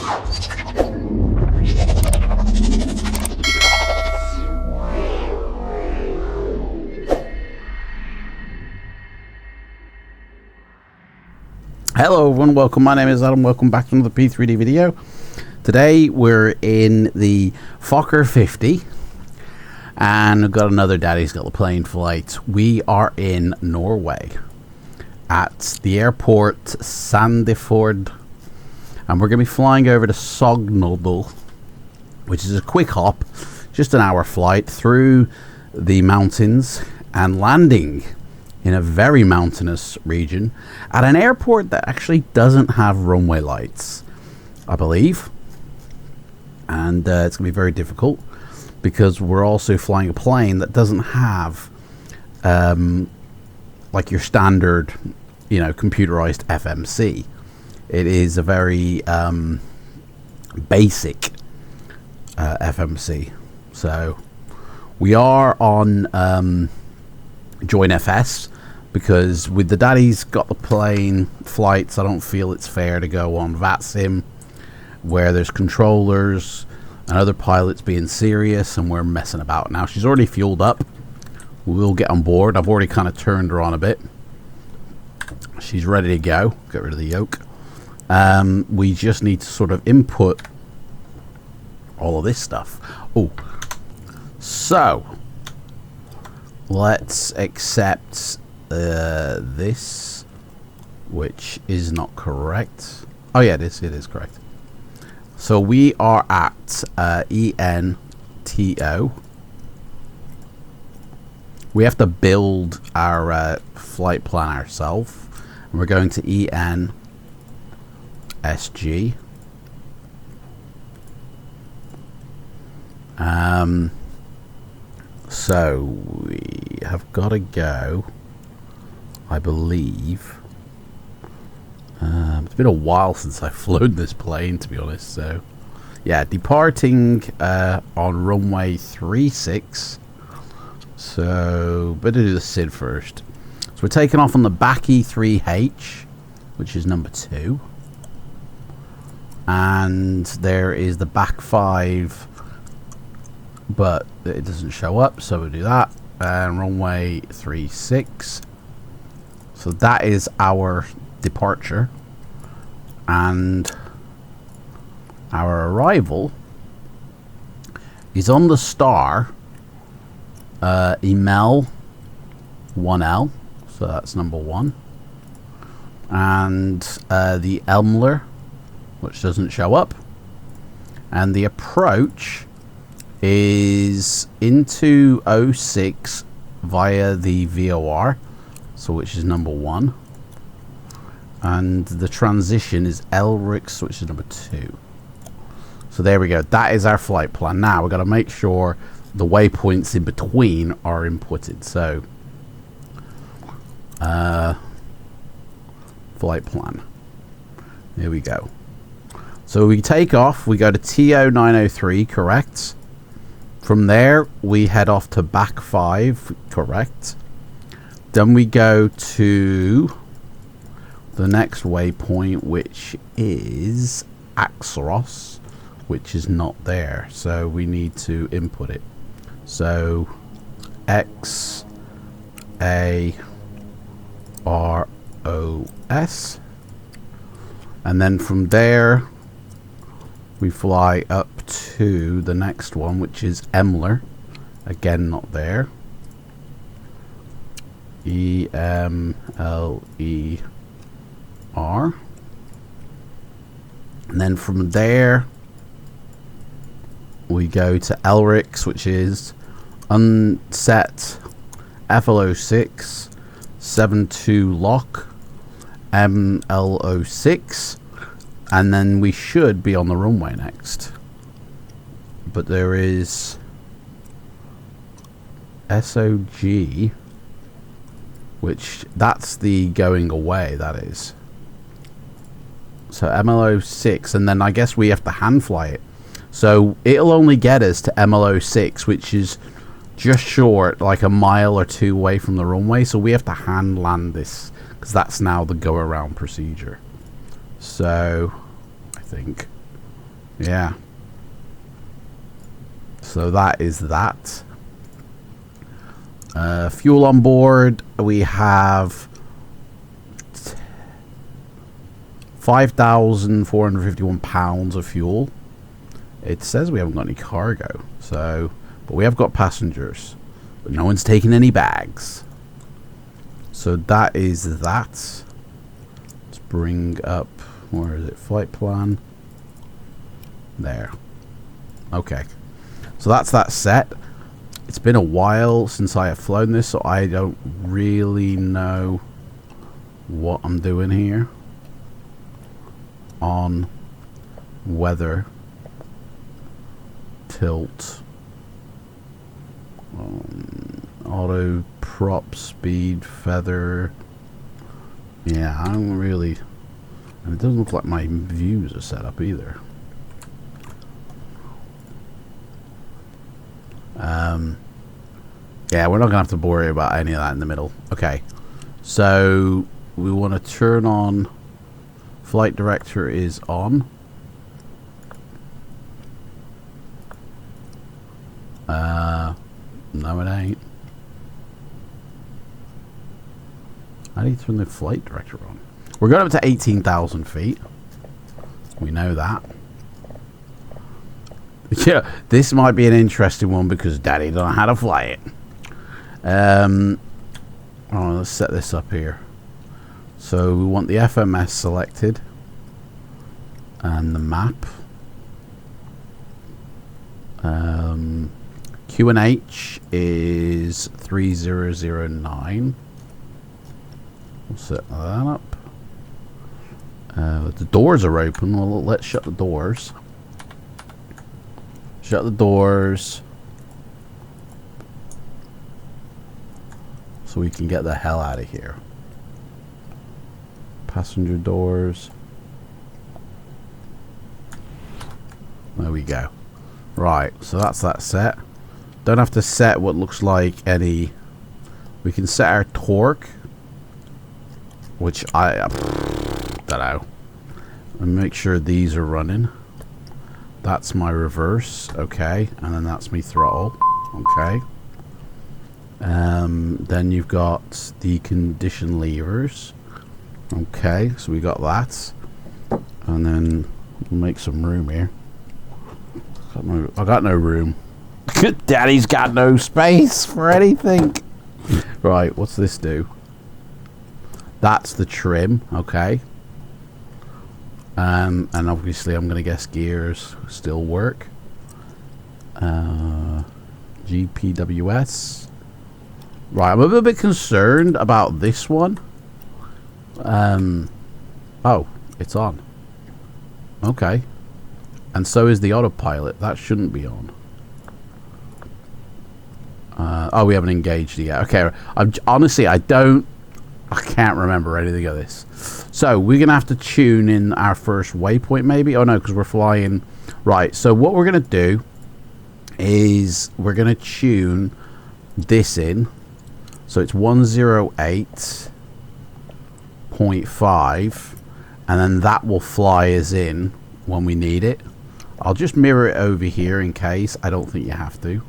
Hello everyone, welcome. My name is Adam. Welcome back to another P3D video. Today we're in the Fokker 50 and we've got another Daddy's Got the Plane flight. We are in Norway at the airport Sandefjord, and we're going to be flying over to Sognodal, which is a quick hop, just an hour flight through the mountains and landing in a very mountainous region at an airport that actually doesn't have runway lights, I believe. And it's going to be very difficult because we're also flying a plane that doesn't have like your standard, you know, computerized FMC. It is a very basic FMC. So we are on Join FS, because with the Daddy's Got the Plane flights, I don't feel it's fair to go on FLIGHTSIM, where there's controllers and other pilots being serious and we're messing about. Now she's already fueled up. We'll get on board. I've already kind of turned her on a bit. She's ready to go. Get rid of the yoke. We just need to sort of input all of this stuff. Oh, so let's accept this, which is not correct. Oh yeah, it is correct. So we are at ENTO. We have to build our flight plan ourselves, and we're going to ENSG. So we have got to go, I believe. It's been a while since I've flown this plane, to be honest. So yeah, departing on runway 36. So better do the SID first. So we're taking off on the back E3H, which is number 2. And there is the back 5, but it doesn't show up, so we'll do that. And runway 36. So that is our departure, and our arrival is on the star Emel 1L, so that's number 1, and the Elmler, which doesn't show up, and the approach is into 06 via the VOR, so which is number 1, and the transition is Elrix, which is number 2. So there we go. That is our flight plan. Now we've got to make sure the waypoints in between are inputted. So flight plan. Here we go. So we take off. We go to TO 903, correct. From there we head off to back 5, correct. Then we go to the next waypoint, which is Axeros, which is not there, so we need to input it. So XAROS, and then from there we fly up to the next one, which is Emler, again not there. EMLER, and then from there we go to Elrix, which is unset FL06 72 lock ML06, and then we should be on the runway next. But there is SOG, which that's the going away, that is. So ML06, and then I guess we have to hand fly it. So it'll only get us to ML06, which is just short, like a mile or 2 away from the runway. So we have to hand land this, because that's now the go around procedure. So I think Yeah. So that is that. Fuel on board. We have 5,451 pounds of fuel. It says we haven't got any cargo. So, but we have got passengers. But no one's taking any bags. So that is that. Let's bring up, where is it? Flight plan. There. Okay. So that's that set. It's been a while since I have flown this, so I don't really know what I'm doing here on weather, tilt, auto, prop, speed, feather. Yeah, I don't really, and it doesn't look like my views are set up either. Yeah, we're not gonna have to worry about any of that in the middle. Okay, so we want to turn on flight director is on. No, it ain't. How do you turn the flight director on? We're going up to 18,000 feet. We know that. Yeah, this might be an interesting one because Daddy don't know how to fly it. Oh, let's set this up here. So we want the FMS selected and the map. QNH is 3009. We'll set that up. The doors are open. Well, let's shut the doors. Shut the doors so we can get the hell out of here. Passenger doors. There we go. Right, so that's that set. Don't have to set what looks like any. We can set our torque, which I don't know. And make sure these are running. That's my reverse, okay, and then that's me throttle, okay. Then you've got the condition levers, okay. So we got that, and then we'll make some room here. I got no room. Daddy's got no space for anything. Right, what's this do? That's the trim, okay. And obviously I'm going to guess gears still work. GPWS. Right, I'm a little bit concerned about this one. Oh, it's on. Okay. And so is the autopilot. That shouldn't be on. Oh, we haven't engaged it yet. Okay, honestly, I can't remember anything of this. So we're gonna have to tune in our first waypoint, maybe. Oh no, because we're flying. Right. So what we're gonna do is we're gonna tune this in. So it's 108.5, and then that will fly us in when we need it. I'll just mirror it over here in case. I don't think you have to.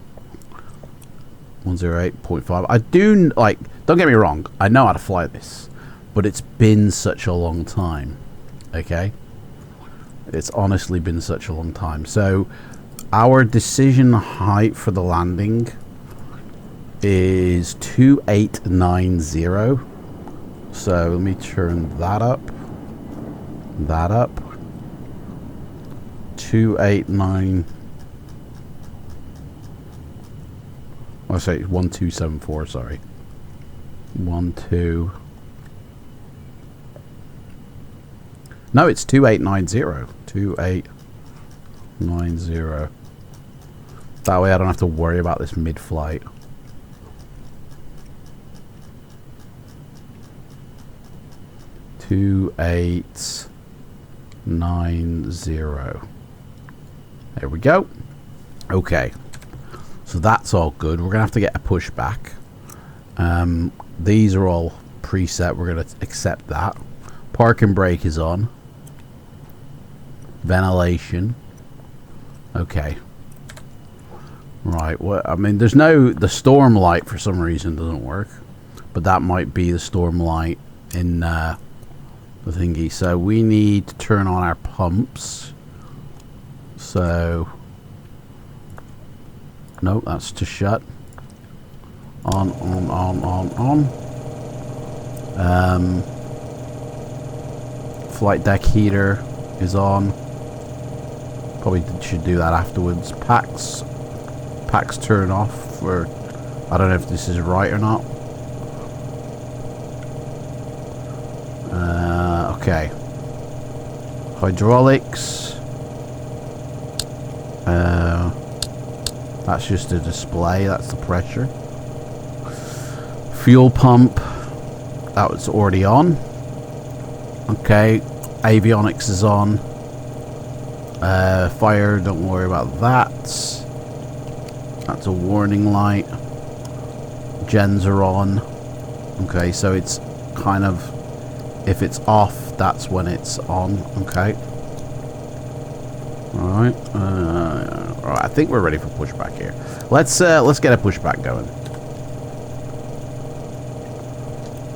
108.5. I do like. Don't get me wrong. I know how to fly this. But it's been such a long time. Okay? It's honestly been such a long time. So, our decision height for the landing is 2890. So, let me turn that up. That up. 289. Oh, sorry, 1274, sorry. 12. No, it's 2890. 2890. That way I don't have to worry about this mid-flight. There we go. Okay. So that's all good. We're going to have to get a pushback. These are all preset. We're going to accept that. Parking brake is on. Ventilation. Okay. Right, well, I mean, there's no... The storm light, for some reason, doesn't work. But that might be the storm light in the thingy. So we need to turn on our pumps. So... No, that's to shut. On. Flight deck heater is on. Probably should do that afterwards. Packs turn off for... I don't know if this is right or not. Okay. Hydraulics. That's just a display. That's the pressure. Fuel pump. That was already on. Okay. Avionics is on. Fire, don't worry about that. That's a warning light. Gens are on. Okay, so it's kind of... If it's off, that's when it's on. Okay. Alright. Alright, I think we're ready for pushback here. Let's get a pushback going.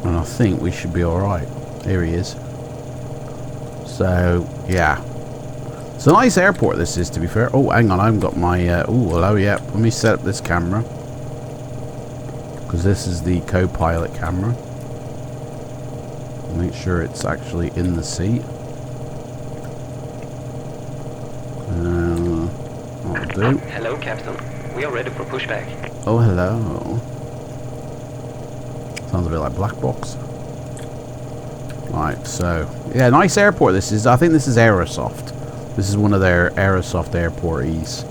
And I think we should be alright. Here he is. So, yeah. It's a nice airport this is, to be fair. Oh, hang on, I haven't got my... oh, hello, yeah. Let me set up this camera. Because this is the co-pilot camera. Make sure it's actually in the seat. That'll do. Hello, Captain. We are ready for pushback. Oh, hello. Sounds a bit like Black Box. Right, so... Yeah, nice airport this is. I think this is Aerosoft. This is one of their Aerosoft airporties.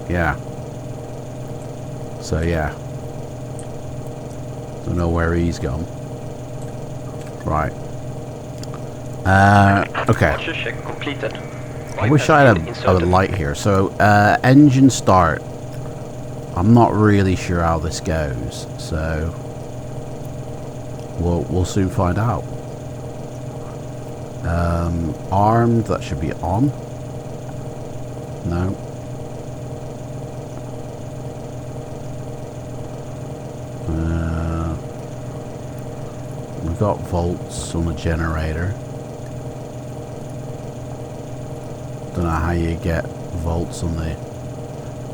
Yeah. So, yeah. Don't know where he's gone. Right. Okay. Archer check completed. I wish I had a light here. So, engine start. I'm not really sure how this goes. So, we'll soon find out. Armed, that should be on. No. We've got volts on the generator. Don't know how you get volts on the...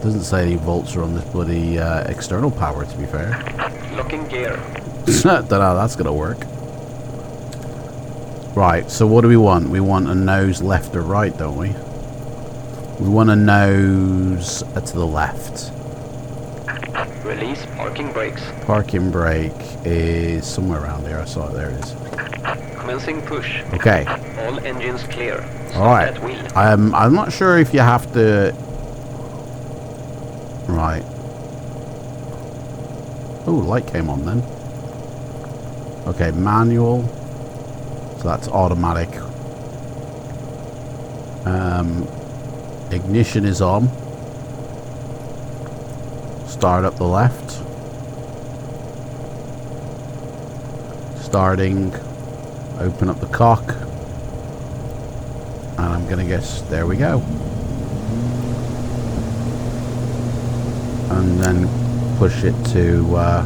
Doesn't say any volts are on this bloody external power, to be fair. Locking gear. Don't know how that's gonna work. Right, so what do we want? We want a nose left or right, don't we? We want a nose to the left. Release parking brakes. Parking brake is somewhere around there. I saw it. There it is. Commencing push. Okay. All engines clear. All right. I'm not sure if you have to... Right. Oh, light came on then. Okay, manual. So that's automatic. Ignition is on. Start up the left. Starting. Open up the cock. And I'm gonna guess, there we go. And then push it to a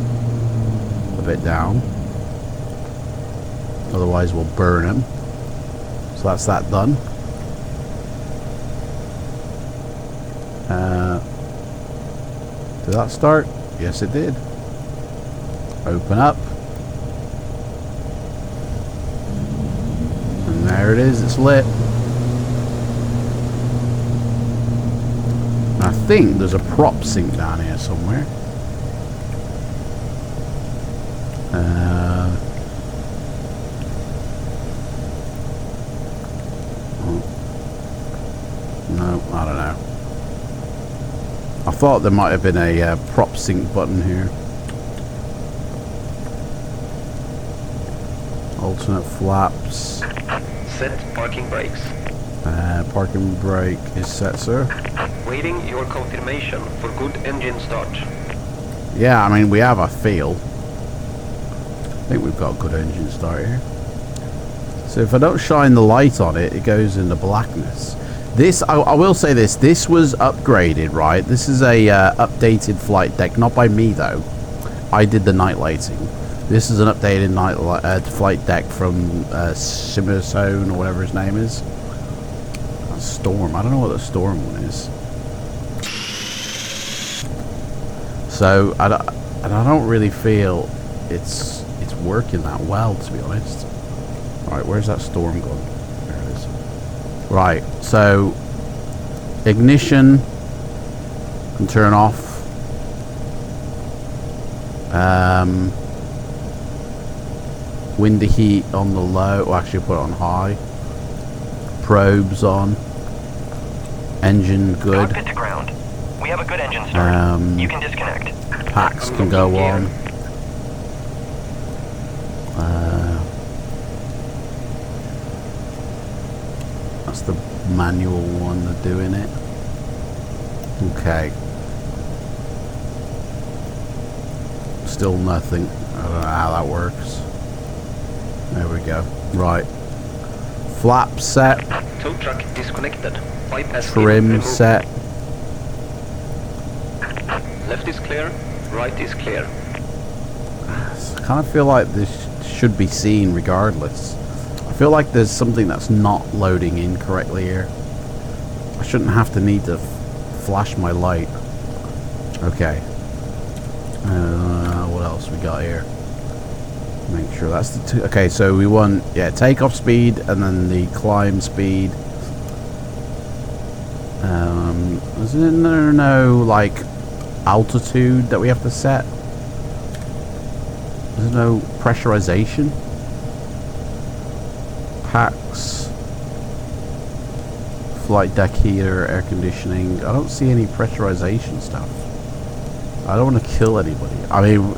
bit down. Otherwise we'll burn him. So that's that done. Did that start? Yes it did. Open up. And there it is, it's lit. I think there's a prop sink down here somewhere. No, I don't know. I thought there might have been a prop sync button here. Alternate flaps. Set parking brakes. Parking brake is set, sir. Waiting your confirmation for good engine start. Yeah, I mean, we have a feel. I think we've got a good engine start here. So if I don't shine the light on it, it goes into blackness. This, I will say this. This was upgraded, right? This is a updated flight deck. Not by me, though. I did the night lighting. This is an updated flight deck from Simerzone, or whatever his name is. Storm. I don't know what the Storm one is. So I don't really feel it's working that well, to be honest. All right, where's that Storm gone? There it is. Right. So ignition can turn off. Windy heat on the low. Well, actually put it on high. Probes on. Engine good. Cockpit to ground. We have a good engine start. You can disconnect. Packs can go on. That's the manual one they're doing it. Okay. Still nothing. I don't know how that works. There we go. Right. Flap set. Tow truck disconnected. Bypass Trim set. Left is clear. Right is clear. I kind of feel like this should be seen regardless. I feel like there's something that's not loading in correctly here. I shouldn't have to need to flash my light. Okay. What else we got here? Make sure that's the two. Okay, so we want, yeah, takeoff speed and then the climb speed. Is there no like altitude that we have to set? There's no pressurization. Packs, flight deck heater, air conditioning. I don't see any pressurization stuff. I don't want to kill anybody. I mean,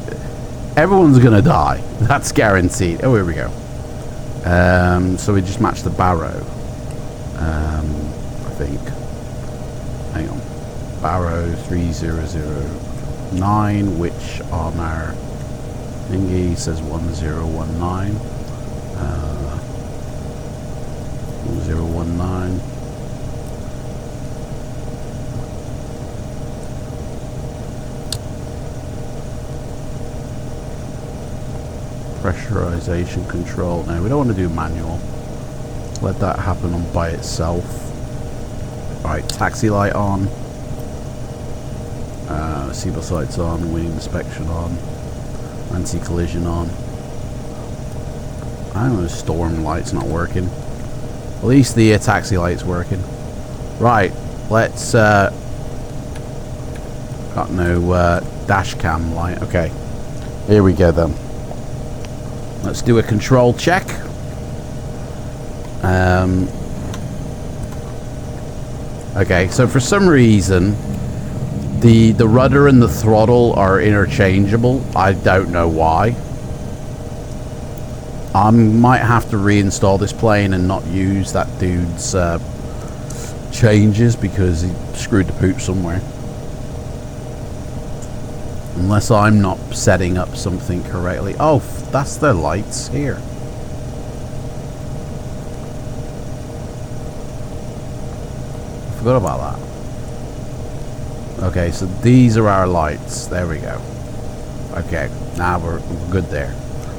everyone's gonna die. That's guaranteed. Oh, here we go. So we just match the barrow. I think. Hang on. Barrow 3009, which on our thingy says 1019. 1019. Pressurization control. Now we don't want to do manual. Let that happen on by itself. Alright, taxi light on. Seatbelt lights on. Wing inspection on. Anti-collision on. I know the storm light's not working. At least the taxi light's working. Right, let's got no dash cam light. Okay, here we go then. Let's do a control check. Okay, so for some reason the rudder and the throttle are interchangeable. I don't know why. I might have to reinstall this plane and not use that dude's changes because he screwed the poop somewhere. Unless I'm not setting up something correctly. Oh, that's the lights here. I forgot about that. Okay, so these are our lights. There we go. Okay, now we're good there.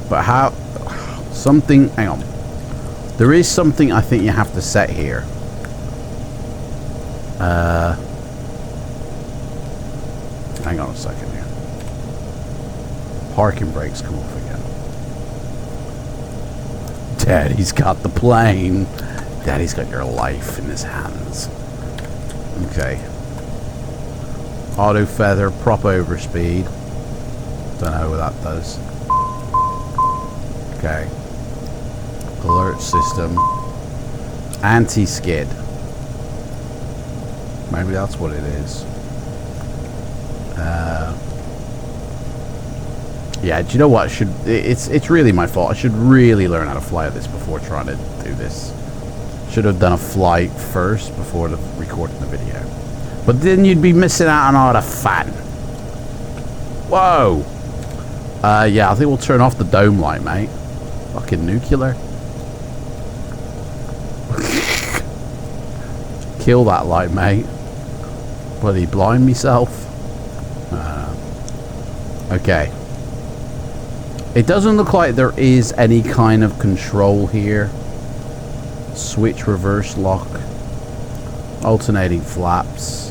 But how... Something... Hang on. There is something I think you have to set here. Hang on a second here. Parking brakes come off again. Daddy's got the plane. Daddy's got your life in his hands. Okay. Auto feather, prop over speed. Don't know what that does. Okay. Alert system. Anti-skid. Maybe that's what it is. Yeah, do you know what? It's really my fault. I should really learn how to fly this before trying to do this. Should have done a flight first before recording the video. But then you'd be missing out on all the fun. Whoa! Yeah, I think we'll turn off the dome light, mate. Fucking nuclear. Kill that light, mate. Bloody blind myself. Okay. It doesn't look like there is any kind of control here. Switch, reverse lock, alternating flaps.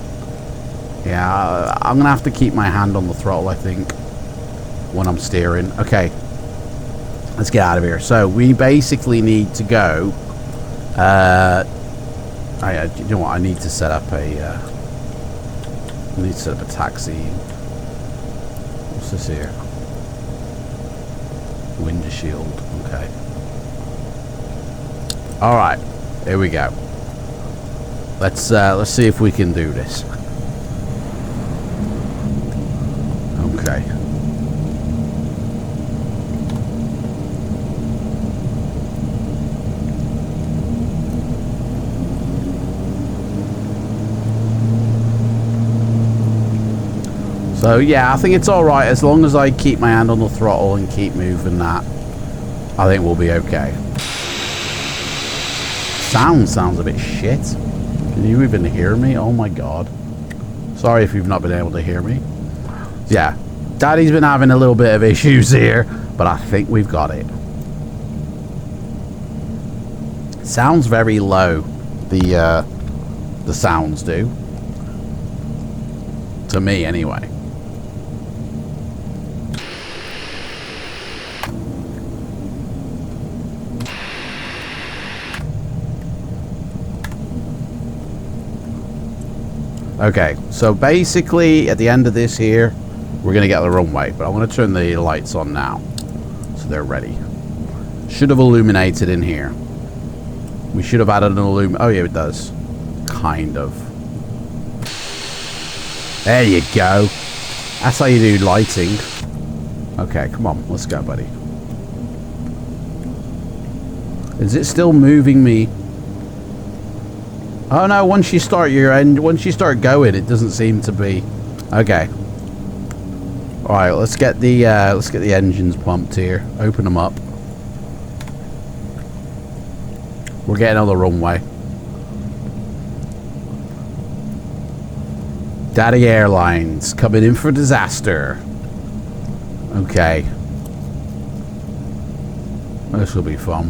Yeah, I'm gonna have to keep my hand on the throttle, I think, when I'm steering. Okay, let's get out of here. So we basically need to go. You know what? I need to set up a. I need to set up a taxi. What's this here? Windshield. Okay. All right. Here we go. Let's see if we can do this. Okay. So yeah, I think it's all right as long as I keep my hand on the throttle and keep moving that. I think we'll be okay. Sounds a bit shit. Can you even hear me? Oh my god. Sorry if you've not been able to hear me. Yeah, Daddy's been having a little bit of issues here, but I think we've got it. Sounds very low. The sounds do. To me, anyway. Okay, so basically at the end of this here, we're going to get the runway, but I want to turn the lights on now so they're ready. Should have illuminated in here. We should have added an oh yeah, it does. Kind of. There you go. That's how you do lighting. Okay, come on, let's go, buddy. Is it still moving me? Oh no, once you start going, it doesn't seem to be. Okay. Alright, let's get the engines pumped here. Open them up. We're getting on the runway. Daddy Airlines coming in for disaster. Okay. This will be fun.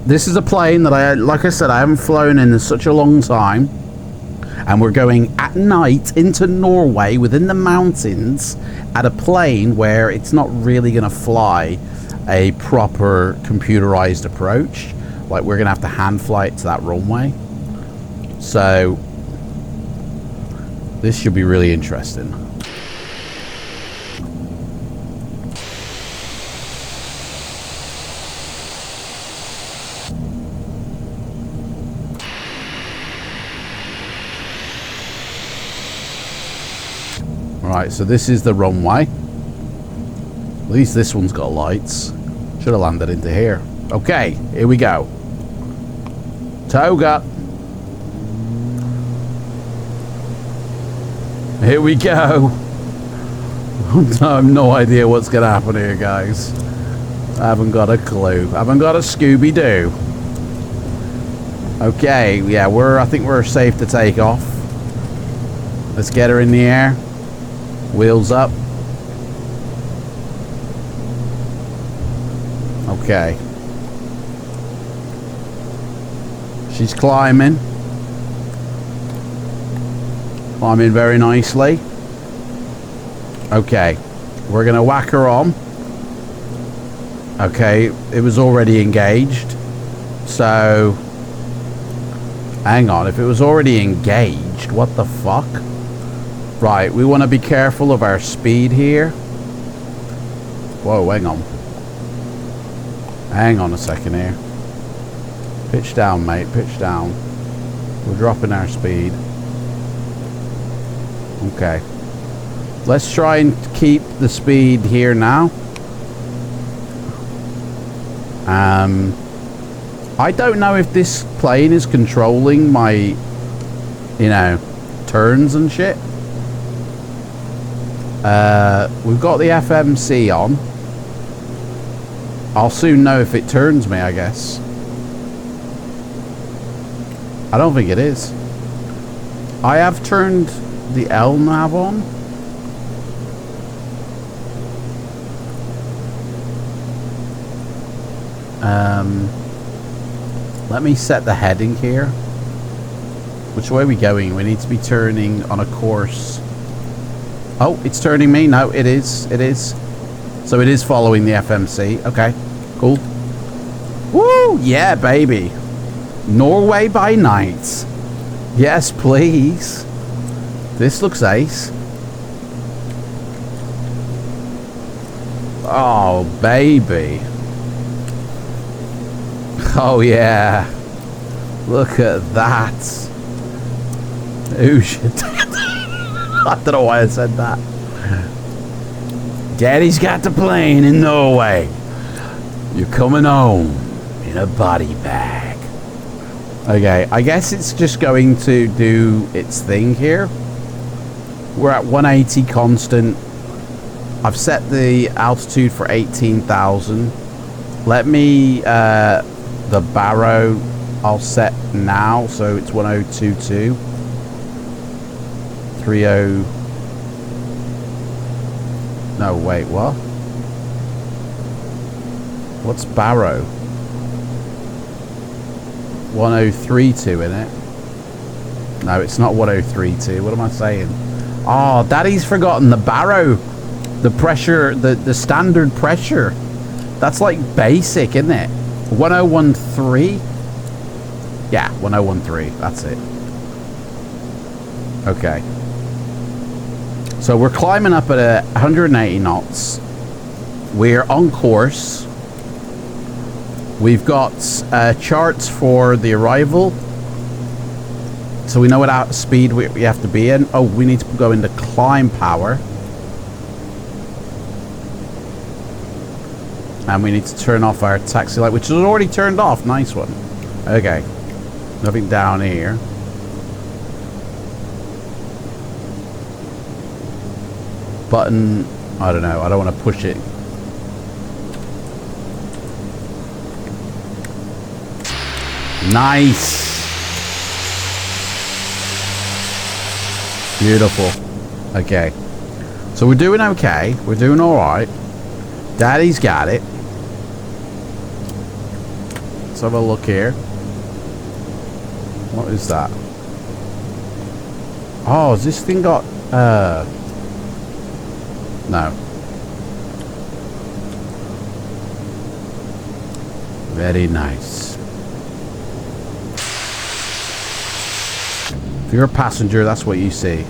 This is a plane that like I said, I haven't flown in such a long time. And we're going at night into Norway within the mountains at a plane where it's not really going to fly a proper computerized approach. Like, we're going to have to hand fly it to that runway. So this should be really interesting. Right, so this is the runway. At least this one's got lights. Should have landed into here. Okay, here we go. Toga. Here we go. I have no idea what's going to happen here, guys. I haven't got a clue. I haven't got a Scooby-Doo. Okay, yeah, I think we're safe to take off. Let's get her in the air. Wheels up. Okay. She's climbing. Climbing very nicely. Okay. We're going to whack her on. Okay. It was already engaged. So, hang on. If it was already engaged, what the fuck? Right, we want to be careful of our speed here. Whoa, hang on. Hang on a second here. Pitch down, mate, pitch down. We're dropping our speed. Okay. Let's try and keep the speed here now. I don't know if this plane is controlling my, you know, turns and shit. We've got the FMC on. I'll soon know if it turns me, I guess. I don't think it is. I have turned the L nav on. Let me set the heading here. Which way are we going? We need to be turning on a course. Oh, it's turning me. No, it is. It is. So it is following the FMC. Okay, cool. Woo! Yeah, baby. Norway by night. Yes, please. This looks ace. Oh, baby. Oh, yeah. Look at that. Oh, shit. I don't know why I said that. Daddy's got the plane in Norway. You're coming home in a body bag. Okay, I guess it's just going to do its thing here. We're at 180 constant. I've set the altitude for 18,000. Let me, the barrow, I'll set now, so it's 1022. 30. No, wait, what? What's barrow? 1032 in it. No, it's not 1032. What am I saying? Oh, Daddy's forgotten the barrow. The pressure, the standard pressure. That's like basic, isn't it? 1013? Yeah, 1013. That's it. Okay. So we're climbing up at 180 knots. We're on course. We've got charts for the arrival. So we know what speed we have to be in. Oh, we need to go into climb power. And we need to turn off our taxi light, which is already turned off. Nice one. Okay. Nothing down here. Button. I don't know. I don't want to push it. Nice. Beautiful. Okay. So we're doing okay. We're doing alright. Daddy's got it. Let's have a look here. What is that? Oh, has this thing got... No. Very nice. If you're a passenger, that's what you see.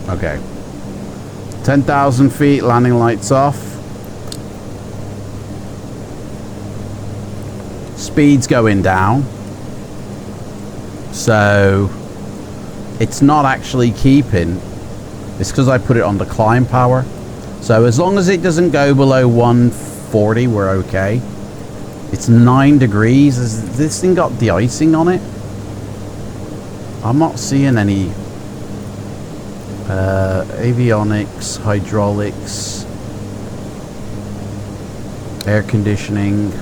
Okay. 10,000 feet, landing lights off. Speed's going down. So it's not actually keeping. It's because I put it on the climb power. So as long as it doesn't go below 140, we're okay. It's 9 degrees. Has this thing got de-icing on it? I'm not seeing any avionics, hydraulics, air conditioning,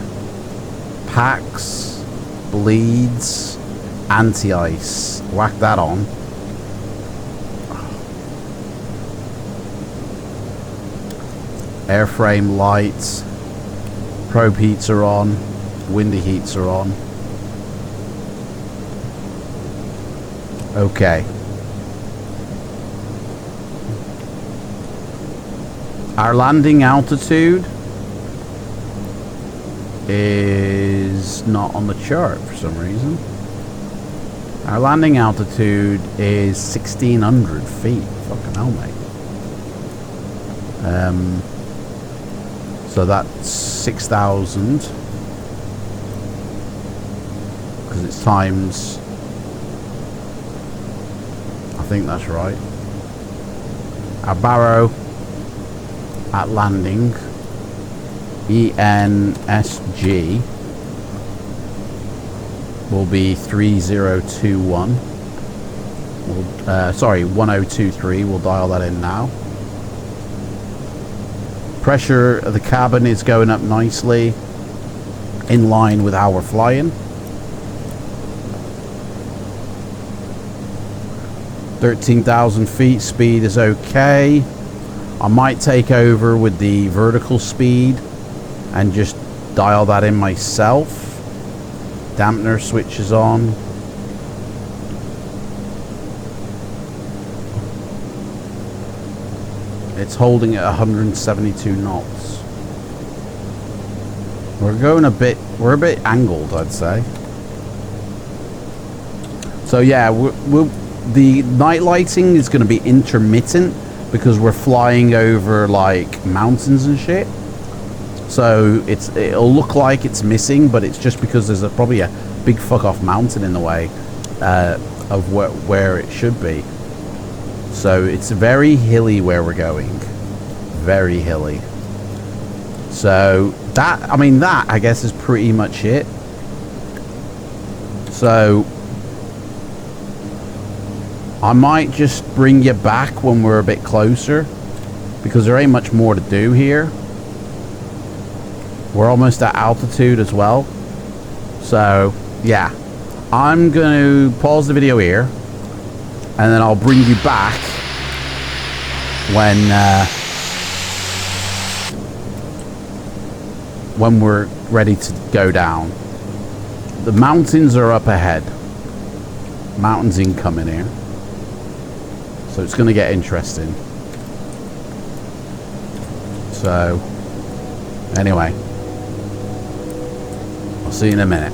packs, bleeds, anti-ice. Whack that on. Airframe lights, probe heats are on, windy heats are on. Okay. Our landing altitude is not on the chart for some reason. Our landing altitude is 1,600 feet. Fucking hell, mate. So that's 6,000. Because it's times... I think that's right. Our barrow at landing, ENSG, will be 3021. Sorry, 1023. We'll dial that in now. Pressure of the cabin is going up nicely, in line with how we're flying. 13,000 feet, speed is okay. I might take over with the vertical speed and just dial that in myself. Dampener switches on. It's holding at 172 knots. We're a bit angled, I'd say. So yeah, the night lighting is going to be intermittent because we're flying over like mountains and shit. So it'll look like it's missing, but it's just because there's probably a big fuck off mountain in the way of where it should be. So it's very hilly where we're going. Very hilly. So that I guess is pretty much it. So I might just bring you back when we're a bit closer, because there ain't much more to do here. We're almost at altitude as well. So yeah, I'm going to pause the video here, and then I'll bring you back when we're ready to go down. The mountains are up ahead. Mountains incoming here. So it's going to get interesting. So anyway, I'll see you in a minute.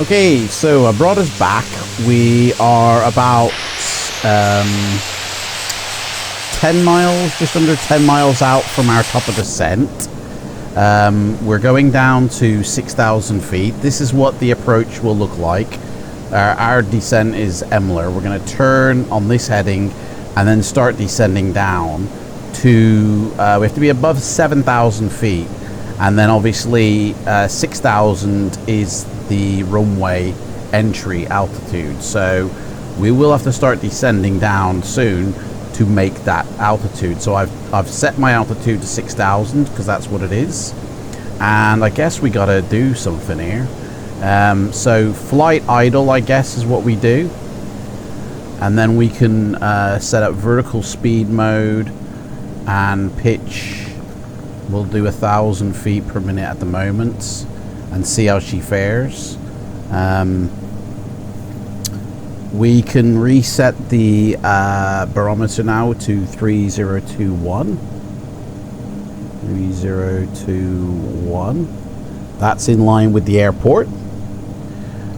Okay, so I brought us back. We are about 10 miles, just under 10 miles out from our top of descent. We're going down to 6,000 feet. This is what the approach will look like. Our descent is Emler. We're going to turn on this heading and then start descending down to, we have to be above 7,000 feet. And then obviously 6,000 is the runway entry altitude. So we will have to start descending down soon to make that altitude. So I've set my altitude to 6,000 because that's what it is. And I guess we got to do something here. So flight idle, I guess, is what we do. And then we can set up vertical speed mode and pitch. We'll do 1,000 feet per minute at the moment and see how she fares. We can reset the barometer now to 3021. 3021. That's in line with the airport.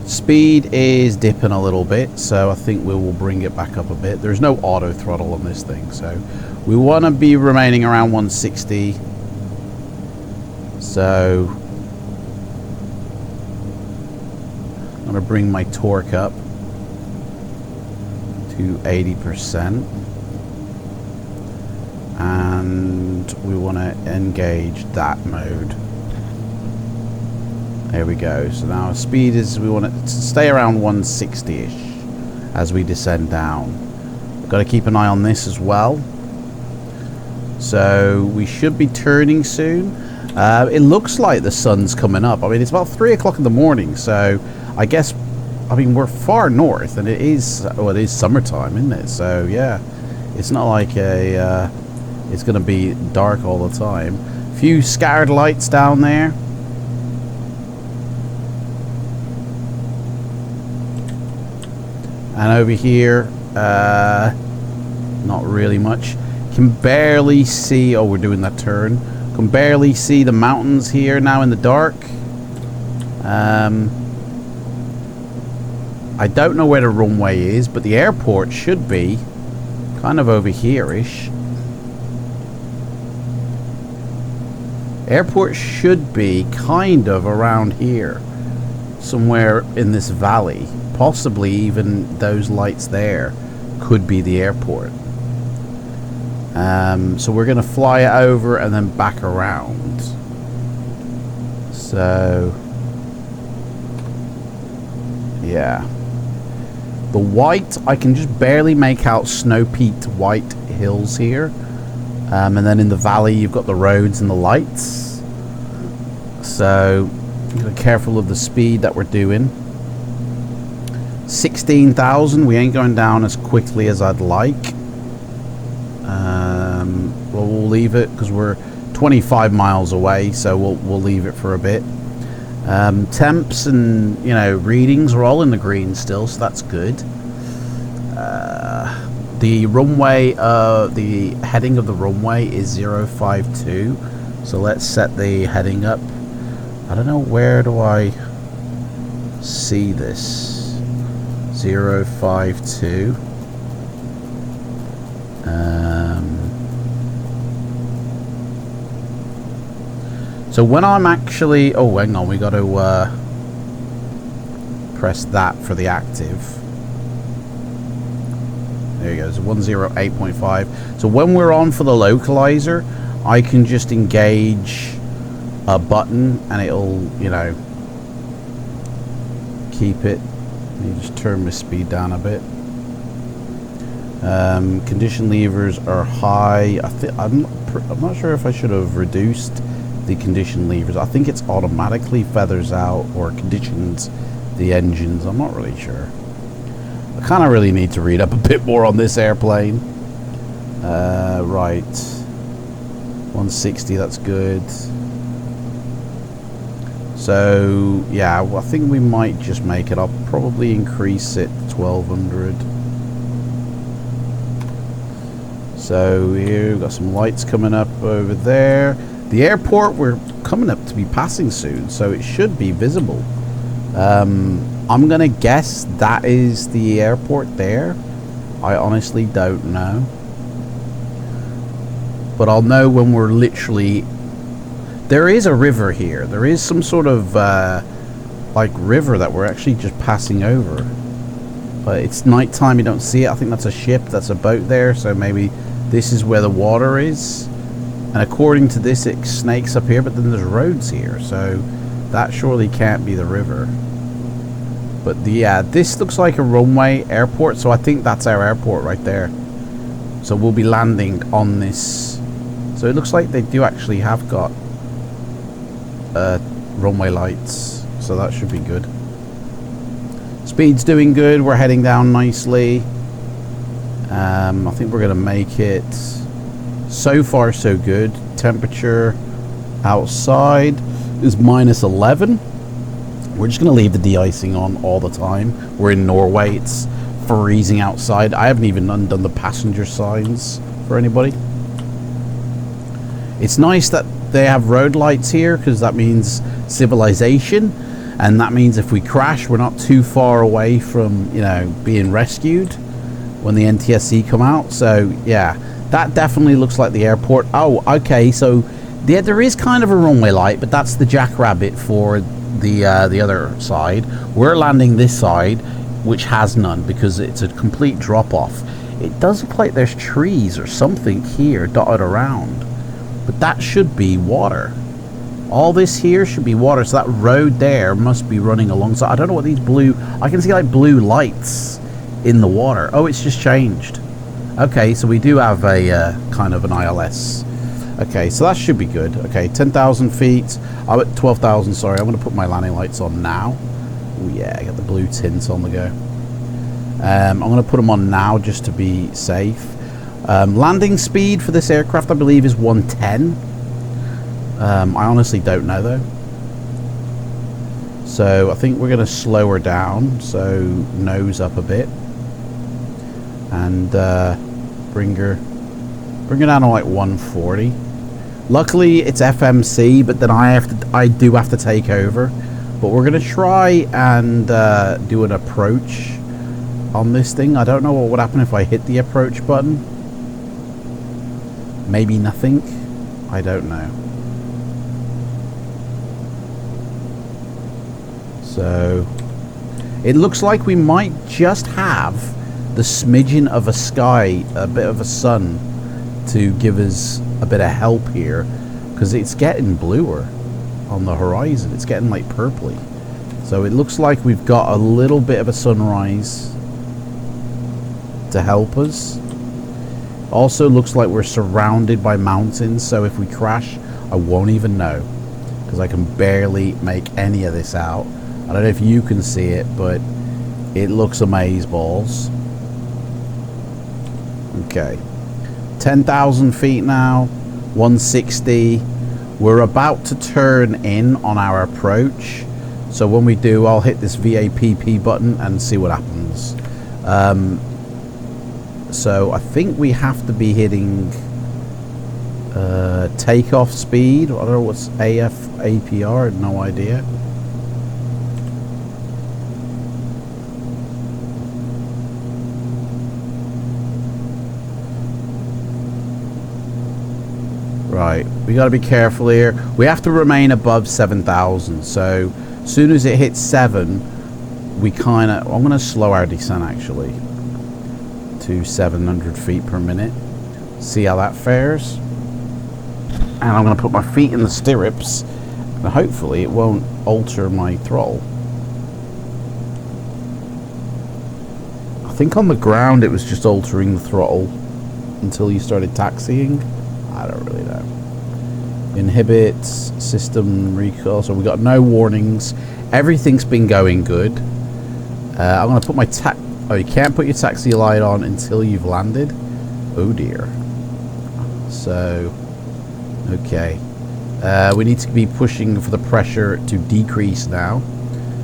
Speed is dipping a little bit, so I think we will bring it back up a bit. There's no auto throttle on this thing, so we want to be remaining around 160. So I'm going to bring my torque up to 80%. And we want to engage that mode. There we go. So now speed is, we want it to stay around 160-ish as we descend down. We've got to keep an eye on this as well. So we should be turning soon. It looks like the sun's coming up. I mean, it's about 3 o'clock in the morning, so I guess, I mean, we're far north, and it is, well, it is summertime, isn't it? So yeah, it's not like a it's going to be dark all the time. A few scattered lights down there. And over here, not really much. Can barely see, oh, we're doing that turn. Can barely see the mountains here now in the dark. I don't know where the runway is, but the airport should be kind of over here-ish. Airport should be kind of around here, somewhere in this valley. Possibly even those lights there could be the airport. So we're going to fly it over and then back around. So yeah, the white, I can just barely make out snow-peaked white hills here. And then in the valley you've got the roads and the lights. So be careful of the speed that we're doing. 16,000, we ain't going down as quickly as I'd like. Well, we'll leave it because we're 25 miles away, so we'll leave it for a bit. Temps and, you know, readings are all in the green still, so that's good. The runway, the heading of the runway is 052, so let's set the heading up. I don't know, where do I see this? 052. So when I'm actually, oh, hang on, we got to press that for the active. There you go, so 108.5. So when we're on for the localizer, I can just engage a button and it'll, you know, keep it. Let me just turn my speed down a bit. Condition levers are high. I'm not sure if I should have reduced the condition levers. I think it's automatically feathers out or conditions the engines. I'm not really sure. I kind of really need to read up a bit more on this airplane. Right, 160, that's good. So yeah, well, I think we might just make it. I'll probably increase it to 1200. So here we've got some lights coming up over there. The airport, we're coming up to be passing soon, so it should be visible. I'm gonna guess that is the airport there. I honestly don't know, but I'll know when we're literally. There is a river here. There is some sort of like river that we're actually just passing over, but it's nighttime. You don't see it. I think that's a ship. That's a boat there. So maybe this is where the water is. And according to this, it snakes up here, but then there's roads here, so that surely can't be the river. But yeah, this looks like a runway airport, so I think that's our airport right there. So we'll be landing on this. So it looks like they do actually have got runway lights, so that should be good. Speed's doing good. We're heading down nicely. I think we're gonna make it. So far so good. Temperature outside is -11. We're just going to leave the de-icing on all the time. We're in Norway. It's freezing outside. I haven't even undone the passenger signs for anybody. It's nice that they have road lights here because that means civilization. and that means if we crash, we're not too far away from, you know, being rescued when the NTSC come out. So yeah, that definitely looks like the airport. Oh, okay, so yeah, there is kind of a runway light, but that's the Jackrabbit for the other side. We're landing this side, which has none because it's a complete drop-off. It does look like there's trees or something here dotted around, but that should be water. All this here should be water, so that road there must be running alongside. I don't know what these blue... I can see like blue lights in the water. Oh, it's just changed. Okay, so we do have a kind of an ILS. Okay, so that should be good. Okay, 10,000 feet. I'm at 12,000, sorry. I'm going to put my landing lights on now. Oh yeah, I got the blue tints on the go. I'm going to put them on now just to be safe. Landing speed for this aircraft, I believe, is 110. I honestly don't know though. So I think we're going to slow her down. So nose up a bit. And bring her down to like 140. Luckily it's FMC, but then I do have to take over. But we're going to try and do an approach on this thing. I don't know what would happen if I hit the approach button. Maybe nothing. I don't know. So it looks like we might just have the smidgen of a sky, a bit of a sun, to give us a bit of help here, because it's getting bluer on the horizon. It's getting like purpley. So it looks like we've got a little bit of a sunrise to help us. Also looks like we're surrounded by mountains, so if we crash, I won't even know, because I can barely make any of this out. I don't know if you can see it, but it looks amazeballs. Okay, 10,000 feet now, 160. We're about to turn in on our approach, so when we do, I'll hit this VAPP button and see what happens. So I think we have to be hitting takeoff speed. I don't know what's APR, no idea. Right, we got to be careful here. We have to remain above 7,000. So as soon as it hits 7, we kind of... I'm going to slow our descent actually to 700 feet per minute. See how that fares. And I'm going to put my feet in the stirrups, and hopefully it won't alter my throttle. I think on the ground it was just altering the throttle until you started taxiing. I don't really know. Inhibits, system recall. So we got no warnings. Everything's been going good. I'm going to put my oh, you can't put your taxi light on until you've landed. Oh dear. So, okay. We need to be pushing for the pressure to decrease now,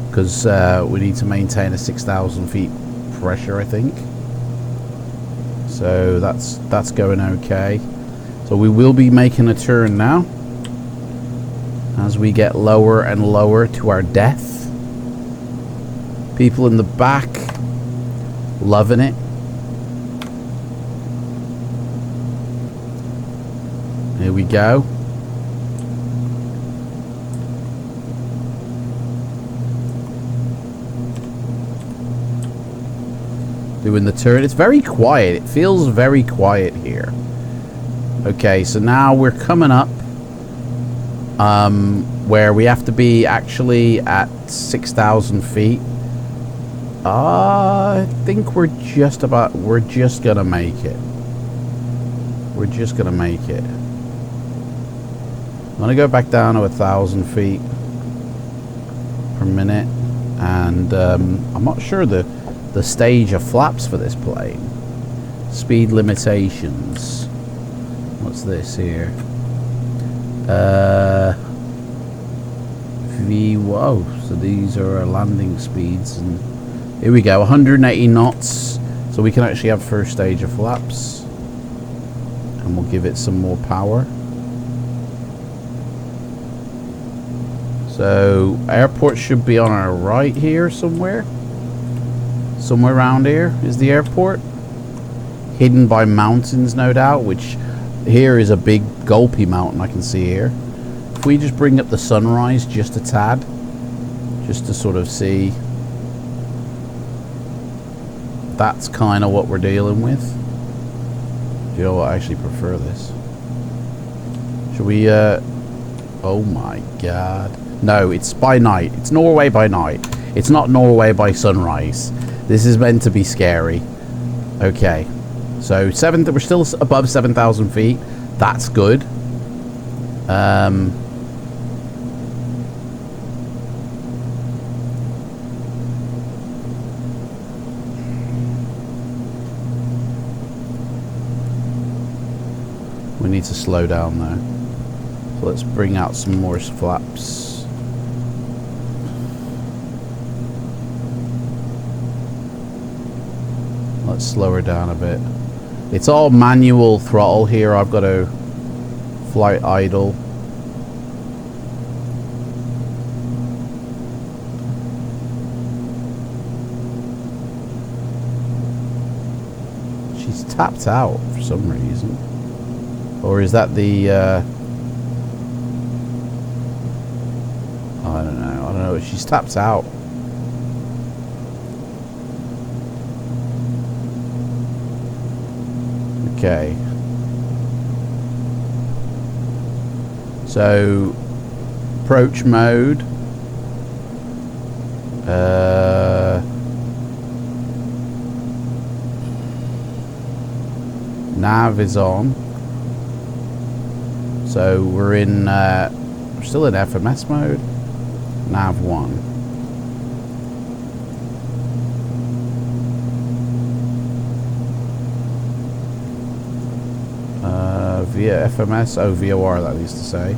because we need to maintain a 6,000 feet pressure, I think. So that's going okay. So we will be making a turn now as we get lower and lower to our death. People in the back loving it. Here we go. Doing the turn. It's very quiet. It feels very quiet here. Okay, so now we're coming up where we have to be actually at 6,000 feet. I think we're just gonna make it. We're just gonna make it. I'm gonna go back down to 1,000 feet per minute, and I'm not sure the stage of flaps for this plane. Speed limitations. What's this here? Whoa, so these are our landing speeds, and here we go, 180 knots, so we can actually have first stage of flaps, and we'll give it some more power. So So airport should be on our right here somewhere. Somewhere around here is the airport. Hidden by mountains, no doubt, which here is a big gulpy mountain I can see here. If we just bring up the sunrise just a tad, just to sort of see, that's kind of what we're dealing with. You know what, I actually prefer this. Should we, oh my god. No, it's by night. It's Norway by night. It's not Norway by sunrise. This is meant to be scary. Okay. So, we're still above 7,000 feet. That's good. We need to slow down though. So let's bring out some more flaps. Let's slow her down a bit. It's all manual throttle here. I've got to flight idle. She's tapped out for some reason. Or is that the I don't know. She's tapped out. Okay. So approach mode. Nav is on. So we're in we're still in FMS mode. Nav 1. Via FMS, oh VOR that needs to say.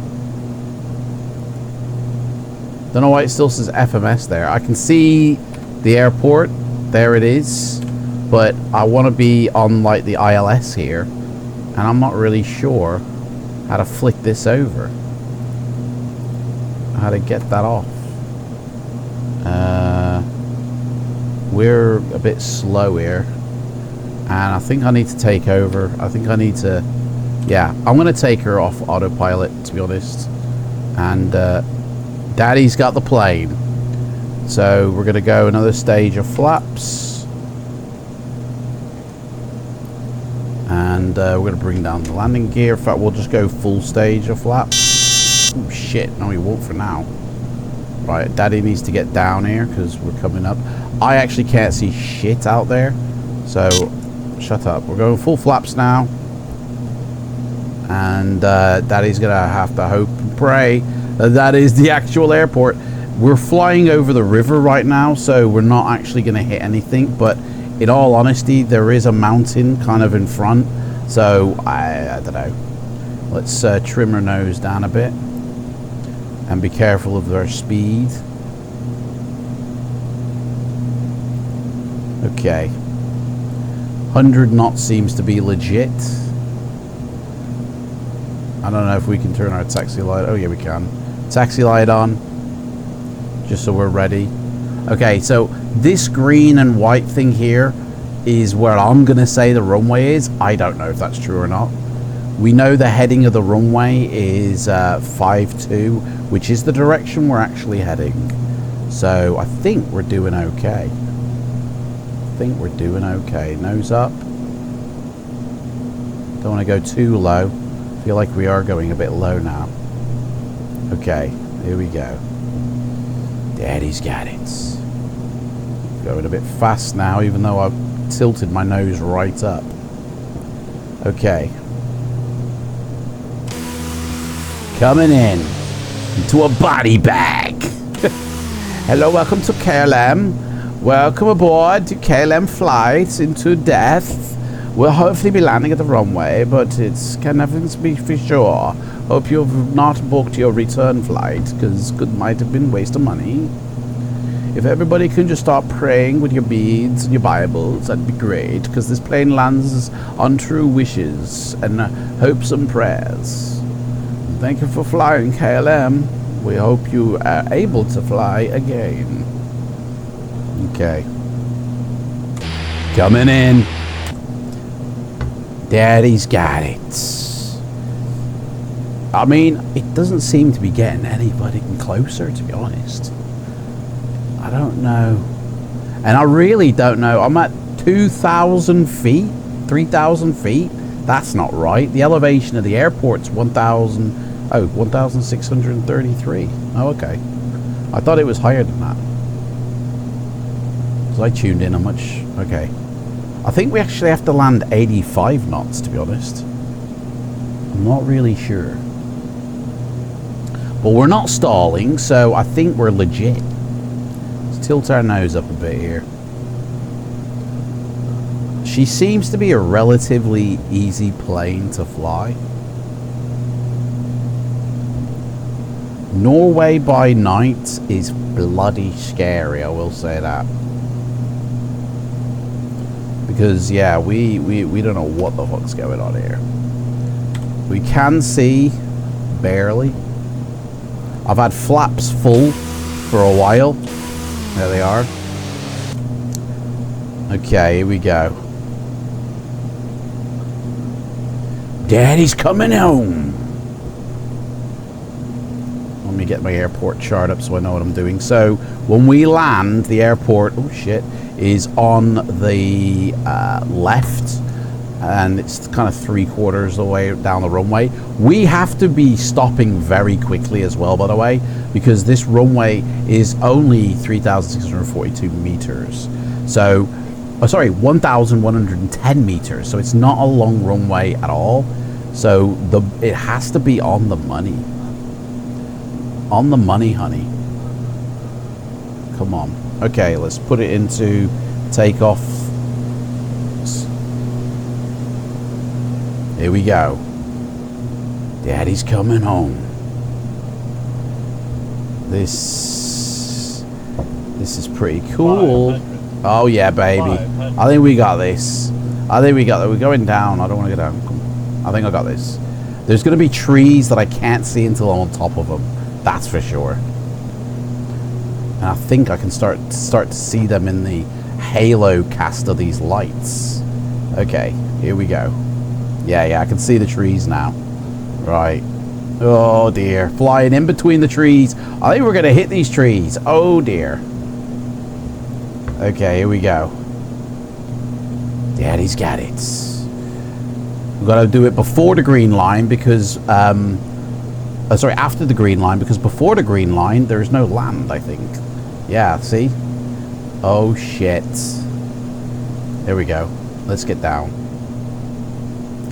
Don't know why it still says FMS there. I can see the airport, there it is, but I want to be on like the ILS here, and I'm not really sure how to flick this over, how to get that off. We're a bit slow here, and I think I need to take over. I think I need to, yeah, I'm going to take her off autopilot, to be honest. And Daddy's got the plane. So we're going to go another stage of flaps. And we're going to bring down the landing gear. In fact, we'll just go full stage of flaps. Oh, shit. No, we won't for now. Right, Daddy needs to get down here because we're coming up. I actually can't see shit out there. So, shut up. We're going full flaps now. And Daddy's going to have to hope and pray that is the actual airport. We're flying over the river right now, so we're not actually going to hit anything. But in all honesty, there is a mountain kind of in front. So, I don't know. Let's trim her nose down a bit. And be careful of their speed. Okay. 100 knots seems to be legit. I don't know if we can turn our taxi light. Oh yeah, we can. Taxi light on. Just so we're ready. Okay, so this green and white thing here is where I'm going to say the runway is. I don't know if that's true or not. We know the heading of the runway is 52, which is the direction we're actually heading. So I think we're doing okay. Nose up. Don't want to go too low. Feel like we are going a bit low now. Okay, here we go. Daddy's got it. Going a bit fast now, even though I've tilted my nose right up. Okay. Coming in into a body bag. Hello, welcome to KLM. Welcome aboard to KLM flights into death. We'll hopefully be landing at the runway, but it's can never be for sure. Hope you've not booked your return flight, because it might have been a waste of money. If everybody can just start praying with your beads and your Bibles, that'd be great, because this plane lands on true wishes and hopes and prayers. Thank you for flying, KLM. We hope you are able to fly again. Okay. Coming in. Daddy's got it. I mean, it doesn't seem to be getting anybody closer, to be honest. I don't know. And I really don't know. I'm at 2,000 feet, 3,000 feet. That's not right. The elevation of the airport's 1,633. Oh, okay. I thought it was higher than that. Because I tuned in on much. Okay. I think we actually have to land 85 knots, to be honest. I'm not really sure. But we're not stalling, so I think we're legit. Let's tilt our nose up a bit here. She seems to be a relatively easy plane to fly. Norway by night is bloody scary, I will say that. Because, yeah, we don't know what the fuck's going on here. We can see, barely. I've had flaps full for a while. There they are. Okay, here we go. Daddy's coming home. Let me get my airport chart up so I know what I'm doing. So when we land, the airport, oh shit, is on the left, and it's kind of 3/4 of the way down the runway. We have to be stopping very quickly as well, by the way, because this runway is only 3,642 meters. So, oh, sorry, 1,110 meters. So it's not a long runway at all. So it has to be on the money. On the money, honey. Come on. Okay, let's put it into takeoff. Here we go. Daddy's coming home. This is pretty cool. Oh yeah, baby. I think we got this. I think we got that. We're going down. I don't want to go down. I think I got this. There's going to be trees that I can't see until I'm on top of them. That's for sure. And I think I can start to see them in the halo cast of these lights. Okay, here we go. Yeah, I can see the trees now. Right. Oh dear. Flying in between the trees. I think we're going to hit these trees. Oh dear. Okay, here we go. Daddy's got it. We've got to do it before the green line because... sorry, after the green line, because before the green line, there's no land, I think. Yeah, see? Oh, shit. There we go. Let's get down.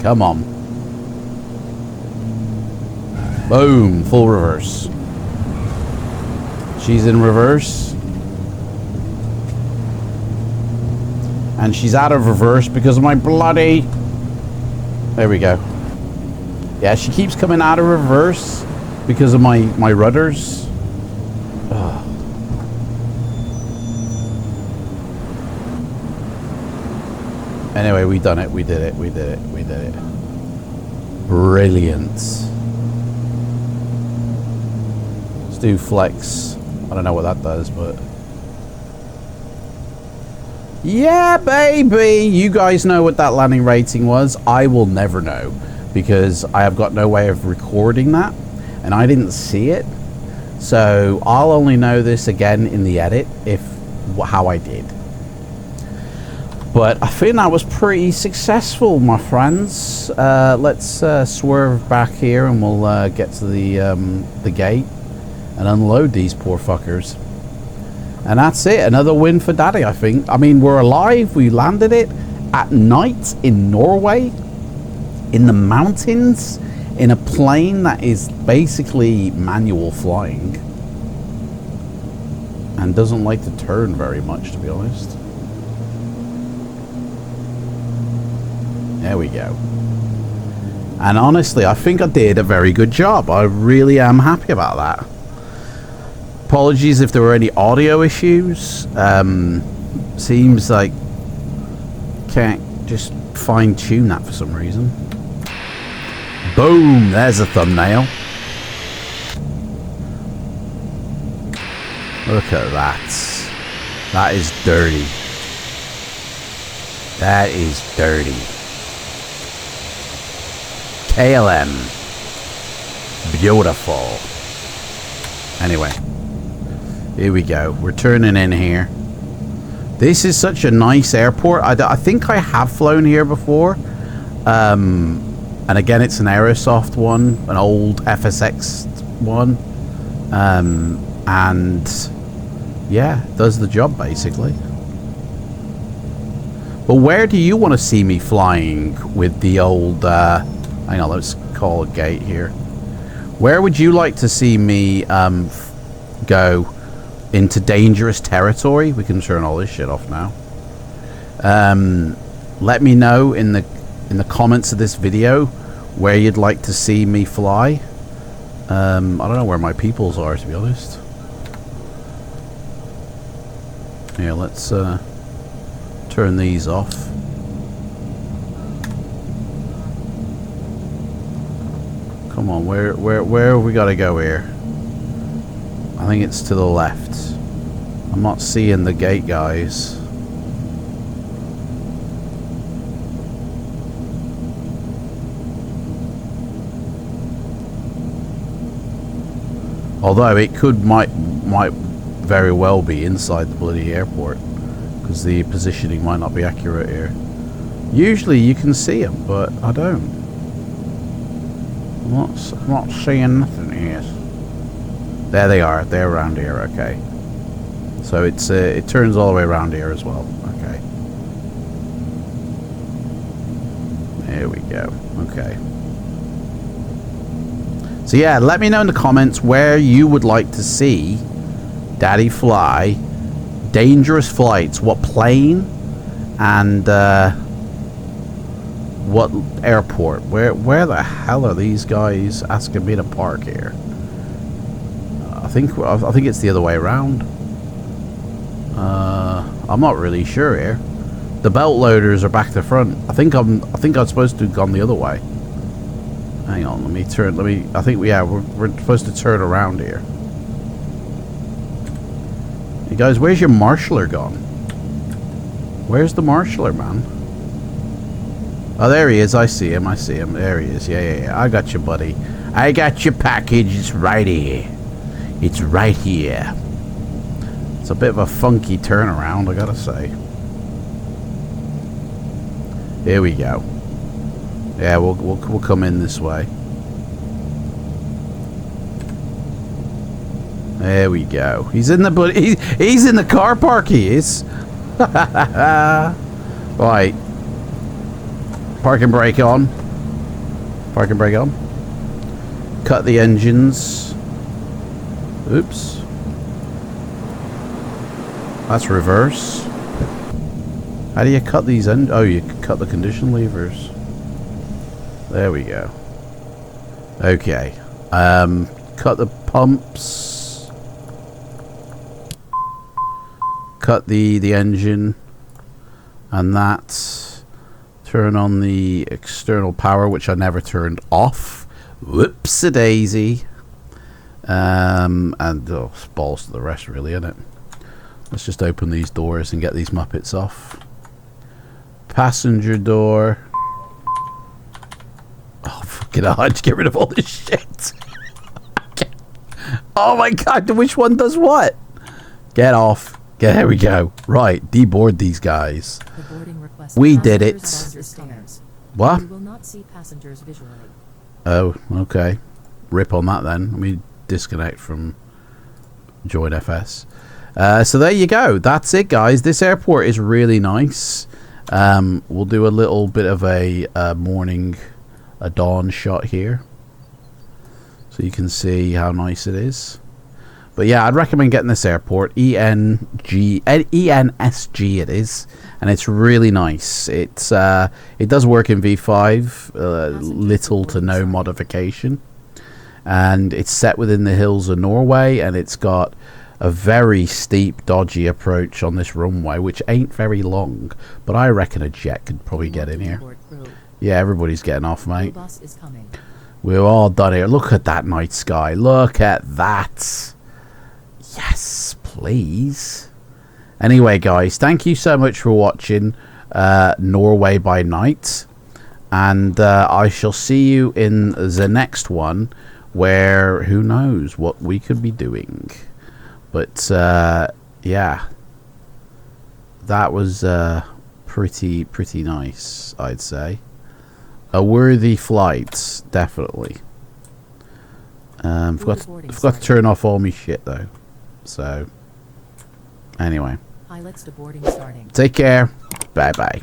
Come on. Boom. Full reverse. She's in reverse. And she's out of reverse because of my bloody... There we go. Yeah, she keeps coming out of reverse because of my rudders. Ugh. Anyway, we done it. We did it. We did it. We did it. Brilliant. Let's do flex. I don't know what that does, but... Yeah, baby! You guys know what that landing rating was. I will never know, because I have got no way of recording that, and I didn't see it. So I'll only know this again in the edit, how I did. But I think that was pretty successful, my friends. Let's swerve back here, and we'll get to the gate and unload these poor fuckers. And that's it. Another win for Daddy, I think. I mean, we're alive. We landed it at night in Norway, in the mountains, in a plane that is basically manual flying and doesn't like to turn very much, to be honest. There we go. And honestly, I think I did a very good job. I really am happy about that. Apologies if there were any audio issues. Seems like can't just fine tune that for some reason. Boom, there's a thumbnail. Look at that. That is dirty. That is dirty. KLM. Beautiful. Anyway. Here we go. We're turning in here. This is such a nice airport. I think I have flown here before. And again, it's an Aerosoft one. An old FSX one. And yeah, does the job basically. But where do you want to see me flying with the old hang on, let's call a gate here. Where would you like to see me go into dangerous territory? We can turn all this shit off now. Let me know in the comments of this video where you'd like to see me fly. I don't know where my peoples are, to be honest. Here, let's turn these off. Come on, where have we got to go here? I think it's to the left. I'm not seeing the gate, guys. Although it might very well be inside the bloody airport, because the positioning might not be accurate here. Usually you can see them, but I don't. I'm not seeing nothing here. There they are. They're around here. Okay. So it turns all the way around here as well. Okay. There we go. Okay. So yeah, let me know in the comments where you would like to see Daddy fly dangerous flights. What plane and what airport? Where the hell are these guys asking me to park here? I think it's the other way around. I'm not really sure here. The belt loaders are back to front. I think I'm supposed to have gone the other way. Hang on, let me turn. I think we're supposed to turn around here. Hey guys, where's your marshaller gone? Where's the marshaller, man? Oh, there he is. I see him. There he is. Yeah. I got you, buddy. I got your package. It's right here. It's right here. It's a bit of a funky turnaround, I gotta say. Here we go. Yeah, we'll come in this way. There we go. He's in the he's in the car park. He is. Right. Parking brake on. Parking brake on. Cut the engines. Oops. That's reverse. How do you cut these oh, you cut the condition levers. There we go. Okay. Cut the pumps. Cut the engine. And that. Turn on the external power, which I never turned off. Whoops-a-daisy. And oh, balls to the rest, really, isn't it? Let's just open these doors and get these Muppets off. Passenger door. Oh, fucking hell, I had to get rid of all this shit. Oh my god, which one does what? Get off. There we go. Right, deboard these guys. We did it. What? We will not see passengers visually. Oh, okay. Rip on that then. Let me disconnect from Join FS. So there you go. That's it, guys. This airport is really nice. We'll do a little bit of a dawn shot here, so you can see how nice it is. But yeah, I'd recommend getting this airport. ENSG it is, and it's really nice. It does work in V5, little to no modification, and it's set within the hills of Norway, and it's got a very steep, dodgy approach on this runway, which ain't very long, but I reckon a jet could probably get in here. Yeah, everybody's getting off, mate. We're all done here. Look at that night sky. Look at that. Yes, please. Anyway, guys, thank you so much for watching Norway by Night. And I shall see you in the next one, where who knows what we could be doing. But yeah, that was pretty nice, I'd say. A worthy flight, definitely. Forgot to turn off all my shit though. So anyway, Pilots to boarding starting. take care. Bye bye.